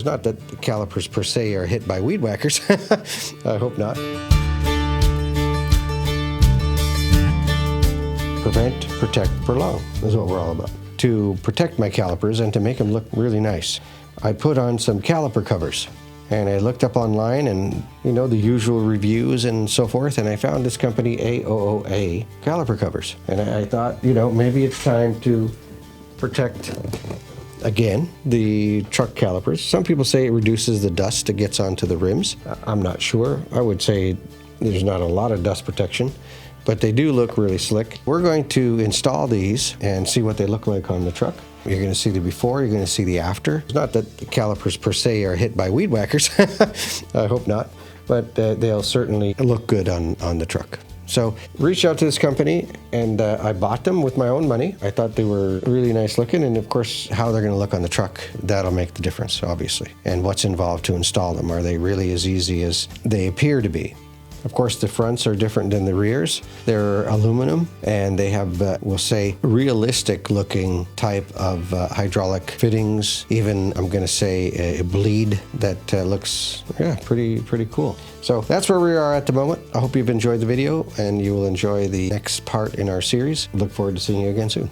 It's not that the calipers per se are hit by weed whackers. I hope not. Prevent, protect, prolong is what we're all about. To protect my calipers and to make them look really nice, I put on some caliper covers. And I looked up online and, the usual reviews and so forth, and I found this company, Aooa caliper covers. And I thought, maybe it's time to protect, again, the truck calipers. Some people say it reduces the dust that gets onto the rims. I'm not sure. I would say there's not a lot of dust protection, but they do look really slick. We're going to install these and see what they look like on the truck. You're going to see the before, you're going to see the after. It's not that the calipers per se are hit by weed whackers. I hope not, but they'll certainly look good on the truck. So reached out to this company and I bought them with my own money. I thought they were really nice looking, and of course how they're going to look on the truck, that'll make the difference, obviously. And what's involved to install them. Are they really as easy as they appear to be? Of course, the fronts are different than the rears. They're aluminum, and they have, we'll say, realistic looking type of hydraulic fittings. Even, I'm going to say, a bleed that looks, pretty cool. So that's where we are at the moment. I hope you've enjoyed the video, and you will enjoy the next part in our series. Look forward to seeing you again soon.